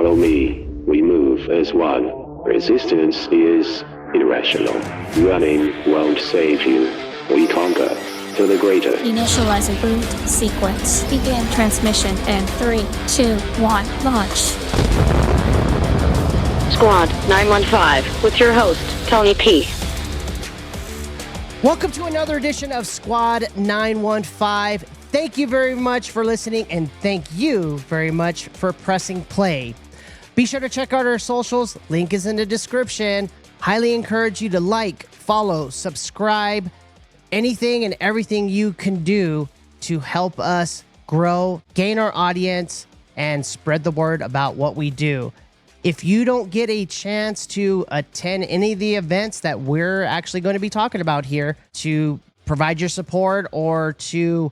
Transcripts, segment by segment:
Follow me. We move as one. Resistance is irrational. Running won't save you. We conquer to the greater. Initializing boot sequence. Begin transmission in 3, 2, 1, launch. Squad 915 with your host, Tony P. Welcome to another edition of Squad 915. Thank you very much for listening, and thank you very much for pressing play. Be sure to check out our socials. Link is in the description. Highly encourage you to like, follow, subscribe, anything and everything you can do to help us grow, gain our audience, and spread the word about what we do. If you don't get a chance to attend any of the events that we're actually going to be talking about here, to provide your support or to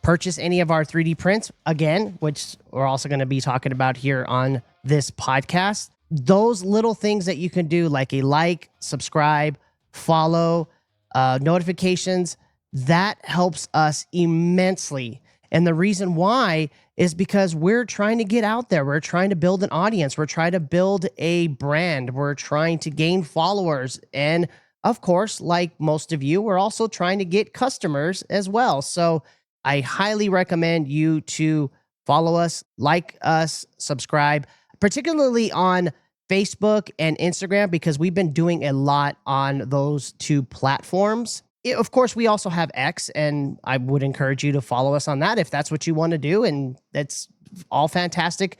purchase any of our 3D prints, again, which we're also going to be talking about here on this podcast, those little things that you can do, like a like, subscribe, follow, notifications, that helps us immensely. And the reason why is because we're trying to get out there. We're trying to build an audience. We're trying to build a brand. We're trying to gain followers. And of course, like most of you, we're also trying to get customers as well. So I highly recommend you to follow us, like us, subscribe, particularly on Facebook and Instagram, because we've been doing a lot on those two platforms. Of course, we also have X, and I would encourage you to follow us on that if that's what you want to do, and that's all fantastic.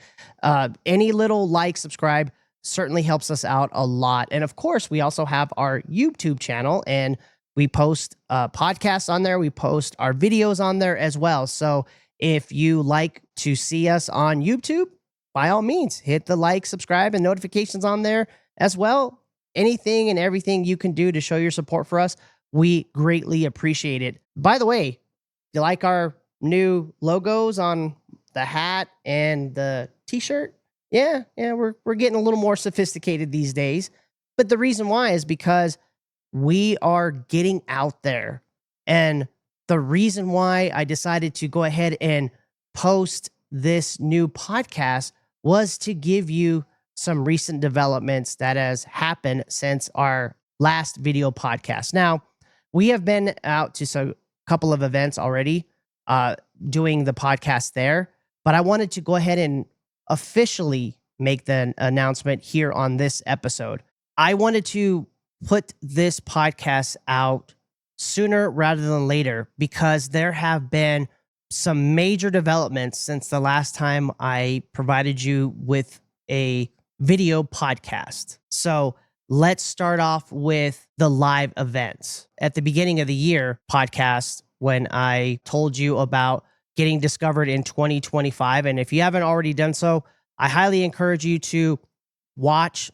Any little like, subscribe certainly helps us out a lot. And of course, we also have our YouTube channel, and we post podcasts on there. We post our videos on there as well. So if you like to see us on YouTube, by all means, hit the like, subscribe, and notifications on there as well. Anything and everything you can do to show your support for us, we greatly appreciate it. By the way, you like our new logos on the hat and the t-shirt? Yeah, we're getting a little more sophisticated these days. But the reason why is because we are getting out there. And the reason why I decided to go ahead and post this new podcast was to give you some recent developments that has happened since our last video podcast. Now, we have been out to a couple of events already doing the podcast there, but I wanted to go ahead and officially make the announcement here on this episode. I wanted to put this podcast out sooner rather than later because there have been some major developments since the last time I provided you with a video podcast. So let's start off with the live events. At the beginning of the year podcast, when I told you about getting discovered in 2025, and if you haven't already done so, I highly encourage you to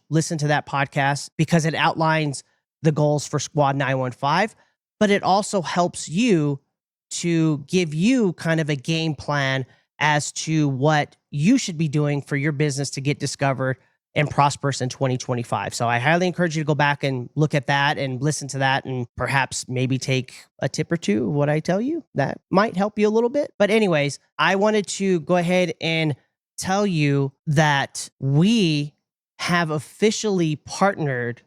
listen to that podcast because it outlines the goals for Squad 915, but it also helps you to give you kind of a game plan as to what you should be doing for your business to get discovered and prosperous in 2025. So I highly encourage you to go back and look at that and listen to that and perhaps maybe take a tip or two of what I tell you. That might help you a little bit. But anyways, I wanted to go ahead and tell you that we have officially partnered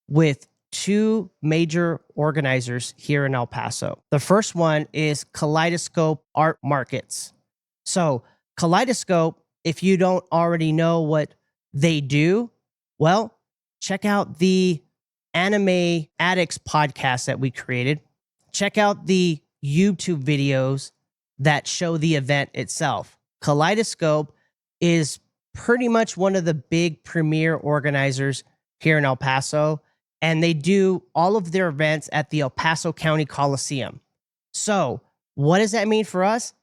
with two major organizers here in El Paso. The first one is Kaleidoscope Art Markets. So Kaleidoscope, if you don't already know what they do, well, check out the Anime Addicts podcast that we created. Check out the YouTube videos that show the event itself. Kaleidoscope is pretty much one of the big premier organizers here in El Paso, and they do all of their events at the El Paso County Coliseum. So what does that mean for us?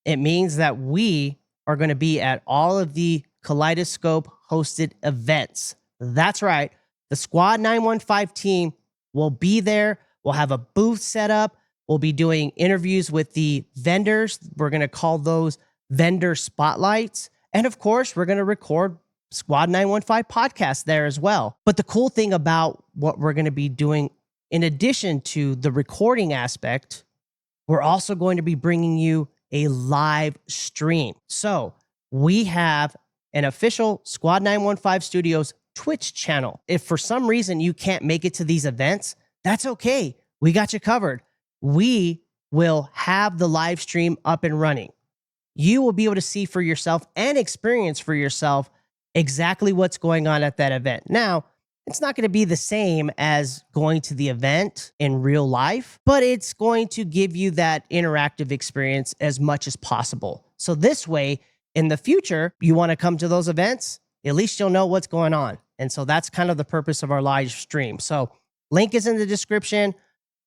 It means that we are going to be at all of the Kaleidoscope hosted events. That's right. The Squad 915 team will be there. We'll have a booth set up. We'll be doing interviews with the vendors. We're going to call those vendor spotlights. And of course, we're going to record Squad 915 podcast there as well. But the cool thing about what we're going to be doing, in addition to the recording aspect, we're also going to be bringing you a live stream. So we have an official Squad 915 Studios Twitch channel. If for some reason you can't make it to these events, that's okay. We got you covered. We will have the live stream up and running. You will be able to see for yourself and experience for yourself exactly what's going on at that event. Now, it's not going to be the same as going to the event in real life, but it's going to give you that interactive experience as much as possible. So this way, in the future, you want to come to those events, at least you'll know what's going on. And so that's kind of the purpose of our live stream. So link is in the description.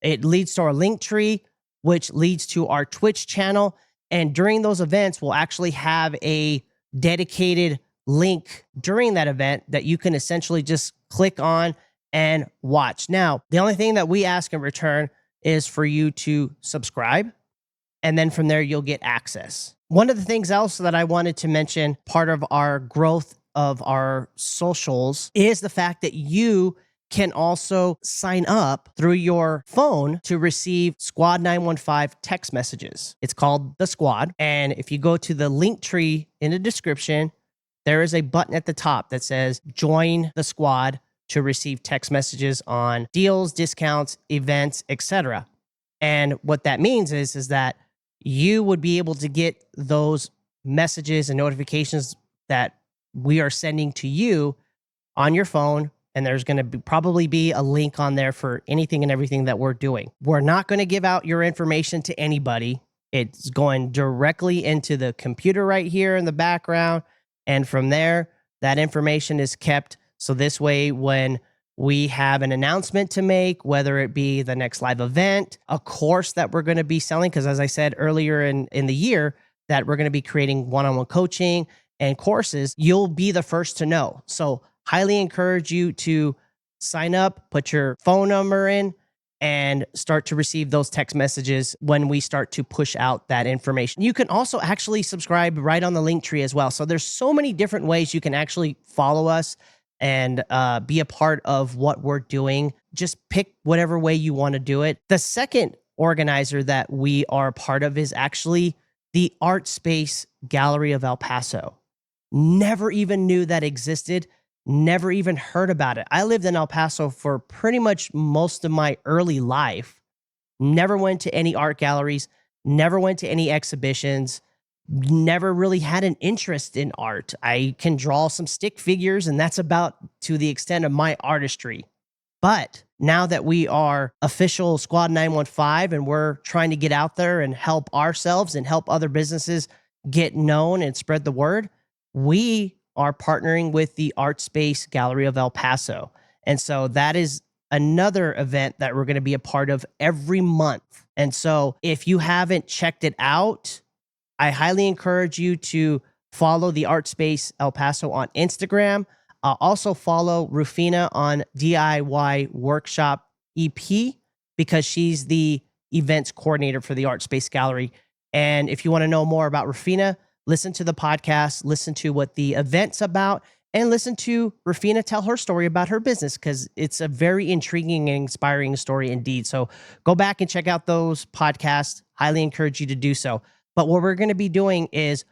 It leads to our link tree, which leads to our Twitch channel. And during those events, we'll actually have a dedicated link during that event that you can essentially just click on and watch. Now, the only thing that we ask in return is for you to subscribe. And then from there, you'll get access. One of the things else that I wanted to mention, part of our growth of our socials, is the fact that you can also sign up through your phone to receive Squad 915 text messages. It's called the Squad. And if you go to the link tree in the description, there is a button at the top that says join the Squad to receive text messages on deals, discounts, events, etc. And what that means is that you would be able to get those messages and notifications that we are sending to you on your phone. And there's going to probably be a link on there for anything and everything that we're doing. We're not going to give out your information to anybody. It's going directly into the computer right here in the background. And from there, that information is kept. So this way, when we have an announcement to make, whether it be the next live event, a course that we're going to be selling, because as I said earlier in the year, that we're going to be creating one-on-one coaching and courses, you'll be the first to know. So highly encourage you to sign up, put your phone number in, and start to receive those text messages when we start to push out that information. You can also actually subscribe right on the link tree as well. So there's so many different ways you can actually follow us and be a part of what we're doing. Just pick whatever way you want to do it. The second organizer that we are a part of is actually the ArtSpace Gallery of El Paso. Never even knew that existed. Never even heard about it. I lived in El Paso for pretty much most of my early life. Never went to any art galleries, never went to any exhibitions, never really had an interest in art. I can draw some stick figures, and that's about to the extent of my artistry. But now that we are official Squad 915 and we're trying to get out there and help ourselves and help other businesses get known and spread the word, we are partnering with the ArtSpace Gallery of El Paso. And so that is another event that we're going to be a part of every month. And so if you haven't checked it out, I highly encourage you to follow the ArtSpace El Paso on Instagram. Also follow Rufina on DIY Workshop EP because she's the events coordinator for the ArtSpace Gallery. And if you want to know more about Rufina, listen to the podcast, listen to what the event's about, and listen to Rufina tell her story about her business because it's a very intriguing and inspiring story indeed. So go back and check out those podcasts. Highly encourage you to do so. But what we're going to be doing is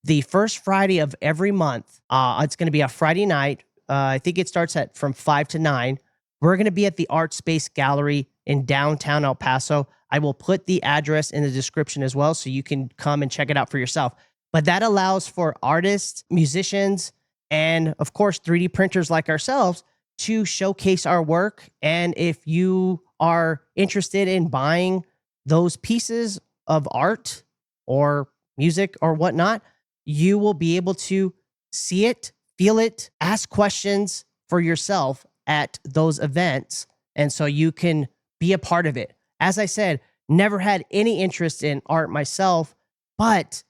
the first Friday of every month. It's going to be a Friday night. I think it starts from 5 to 9. We're going to be at the ArtSpace Gallery in downtown El Paso. I will put the address in the description as well so you can come and check it out for yourself. But that allows for artists, musicians, and of course, 3D printers like ourselves to showcase our work. And if you are interested in buying those pieces of art or music or whatnot, you will be able to see it, feel it, ask questions for yourself at those events. And so you can be a part of it. As I said, never had any interest in art myself, but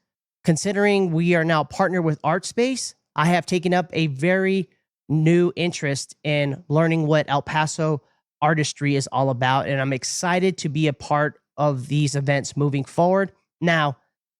considering we are now partnered with ArtSpace, I have taken up a very new interest in learning what El Paso artistry is all about. And I'm excited to be a part of these events moving forward. Now,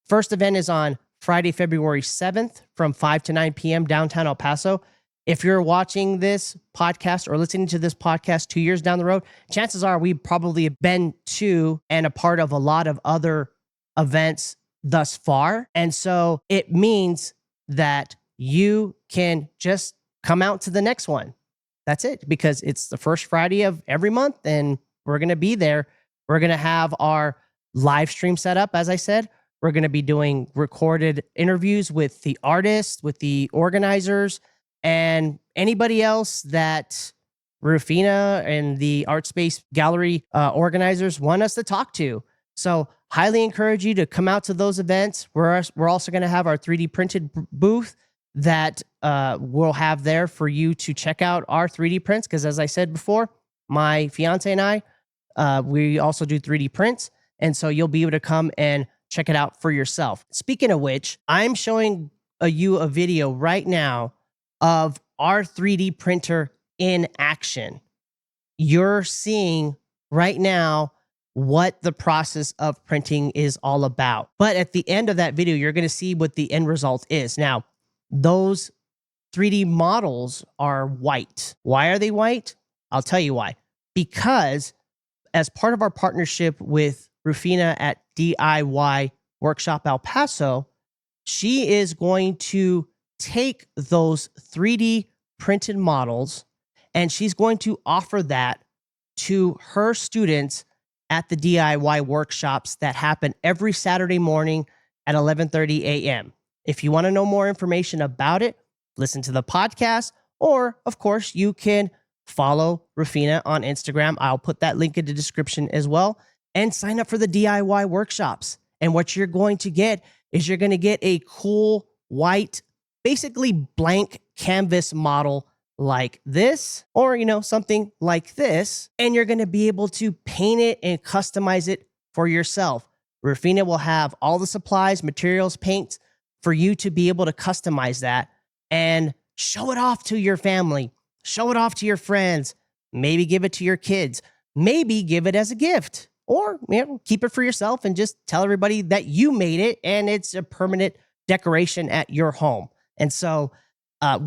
first event is on Friday, February 7th from 5 to 9 p.m. downtown El Paso. If you're watching this podcast or listening to this podcast 2 years down the road, chances are we probably have been to and a part of a lot of other events thus far. And so it means that you can just come out to the next one. That's it, because it's the first Friday of every month and we're going to be there. We're going to have our live stream set up, as I said. We're going to be doing recorded interviews with the artists, with the organizers, and anybody else that Rufina and the ArtSpace Gallery organizers want us to talk to. So highly encourage you to come out to those events. We're also going to have our 3D printed booth that we'll have there for you to check out our 3D prints. Because as I said before, my fiance and I, we also do 3D prints. And so you'll be able to come and check it out for yourself. Speaking of which, I'm showing you a video right now of our 3D printer in action. You're seeing right now what the process of printing is all about. But at the end of that video, you're going to see what the end result is. Now, those 3D models are white. Why are they white? I'll tell you why. Because as part of our partnership with Rufina at DIY Workshop El Paso, she is going to take those 3D printed models and she's going to offer that to her students at the DIY workshops that happen every Saturday morning at 11:30 a.m. If you want to know more information about it, listen to the podcast, or of course, you can follow Rufina on Instagram. I'll put that link in the description as well, and sign up for the DIY workshops. And what you're going to get is you're going to get a cool white, basically blank canvas model like this, or, something like this. And you're going to be able to paint it and customize it for yourself. Rufina will have all the supplies, materials, paints for you to be able to customize that and show it off to your family, show it off to your friends, maybe give it to your kids, maybe give it as a gift, or keep it for yourself and just tell everybody that you made it and it's a permanent decoration at your home. And so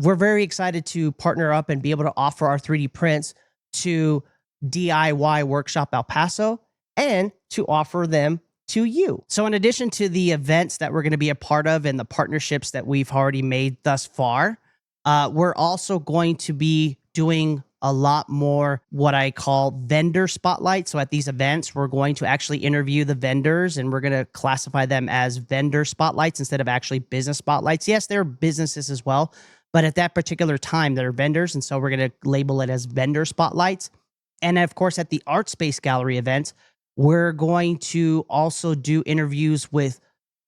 we're very excited to partner up and be able to offer our 3D prints to DIY Workshop El Paso and to offer them to you. So in addition to the events that we're going to be a part of and the partnerships that we've already made thus far, we're also going to be doing a lot more what I call vendor spotlight. So at these events, we're going to actually interview the vendors and we're going to classify them as vendor spotlights instead of actually business spotlights. Yes, they're businesses as well, but at that particular time, they're vendors. And so we're going to label it as vendor spotlights. And of course, at the ArtSpace Gallery events, we're going to also do interviews with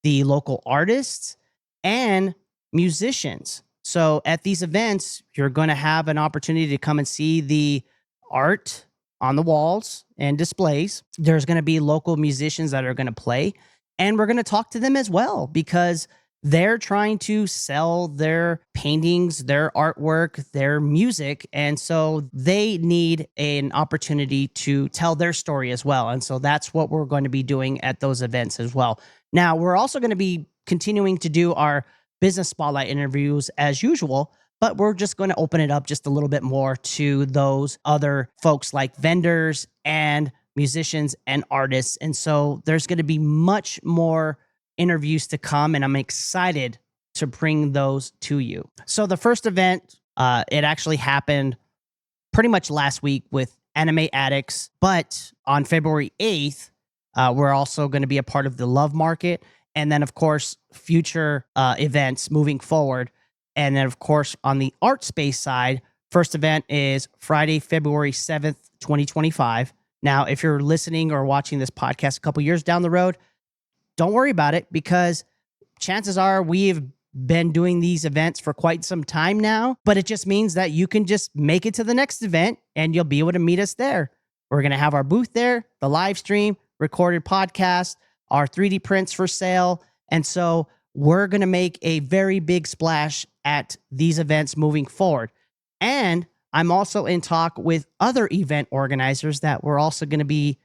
the local artists and musicians. So at these events, you're going to have an opportunity to come and see the art on the walls and displays. There's going to be local musicians that are going to play, and we're going to talk to them as well because they're trying to sell their paintings, their artwork, their music. And so they need an opportunity to tell their story as well. And so that's what we're going to be doing at those events as well. Now, we're also going to be continuing to do our business spotlight interviews as usual, but we're just going to open it up just a little bit more to those other folks like vendors and musicians and artists. And so there's going to be much more interviews to come, and I'm excited to bring those to you. So the first event, it actually happened pretty much last week with Anime Addicts, but on February 8th, we're also going to be a part of the Love Market, and then of course, future events moving forward. And then of course, on the art space side, first event is Friday, February 7th, 2025. Now, if you're listening or watching this podcast a couple years down the road, don't worry about it because chances are we've been doing these events for quite some time now, but it just means that you can just make it to the next event and you'll be able to meet us there. We're going to have our booth there, the live stream, recorded podcast, our 3D prints for sale. And so we're going to make a very big splash at these events moving forward. And I'm also in talk with other event organizers that we're also going to be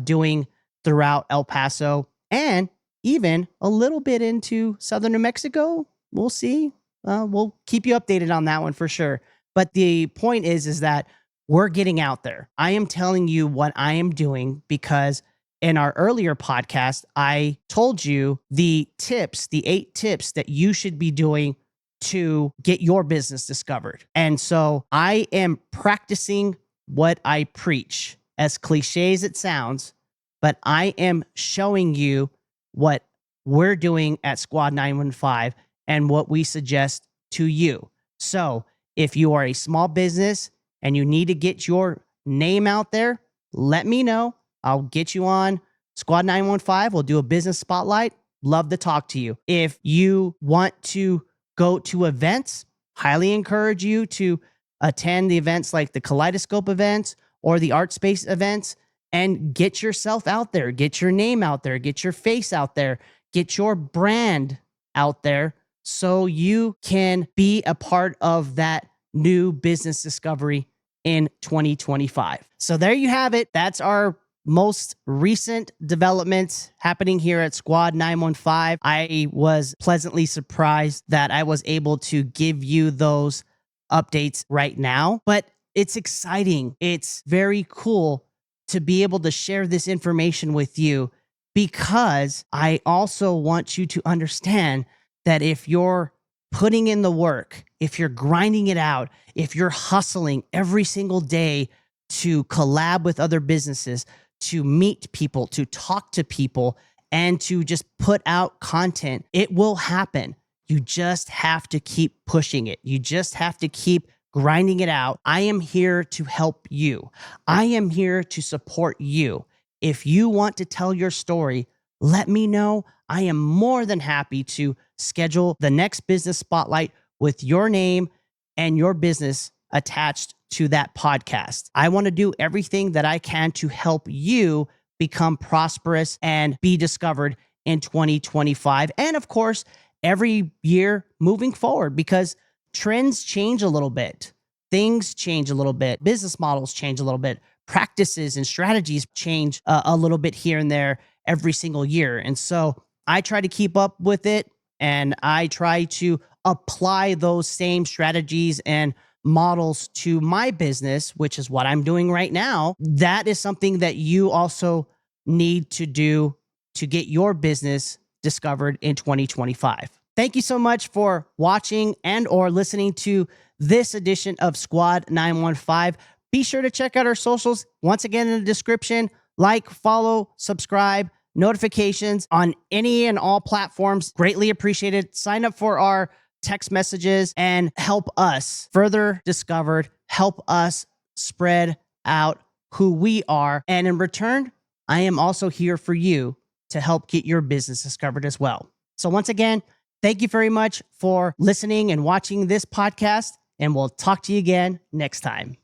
doing throughout El Paso and even a little bit into southern New Mexico. We'll see. We'll keep you updated on that one for sure. But the point is that we're getting out there. I am telling you what I am doing because in our earlier podcast, I told you the 8 tips that you should be doing to get your business discovered. And so I am practicing what I preach, as cliche as it sounds, but I am showing you what we're doing at Squad 915 and what we suggest to you. So if you are a small business and you need to get your name out there, let me know. I'll get you on Squad 915. We'll do a business spotlight. Love to talk to you. If you want to go to events, highly encourage you to attend the events like the Kaleidoscope events or the ArtSpace events and get yourself out there, get your name out there, get your face out there, get your brand out there so you can be a part of that new business discovery in 2025. So there you have it. That's our most recent developments happening here at Squad 915. I was pleasantly surprised that I was able to give you those updates right now, but it's exciting. It's very cool to be able to share this information with you because I also want you to understand that if you're putting in the work, if you're grinding it out, if you're hustling every single day to collab with other businesses, to meet people, to talk to people, and to just put out content, it will happen. You just have to keep pushing it. You just have to keep grinding it out. I am here to help you. I am here to support you. If you want to tell your story, let me know. I am more than happy to schedule the next business spotlight with your name and your business attached to that podcast. I want to do everything that I can to help you become prosperous and be discovered in 2025. And of course, every year moving forward, because trends change a little bit. Things change a little bit. Business models change a little bit. Practices and strategies change a little bit here and there every single year. And so I try to keep up with it, and I try to apply those same strategies and models to my business, which is what I'm doing right now. That is something that you also need to do to get your business discovered in 2025. Thank you so much for watching and or listening to this edition of Squad 915. Be sure to check out our socials. Once again, in the description, like, follow, subscribe, notifications on any and all platforms. Greatly appreciated. Sign up for our text messages and help us further discovered, help us spread out who we are. And in return, I am also here for you to help get your business discovered as well. So once again, thank you very much for listening and watching this podcast, and we'll talk to you again next time.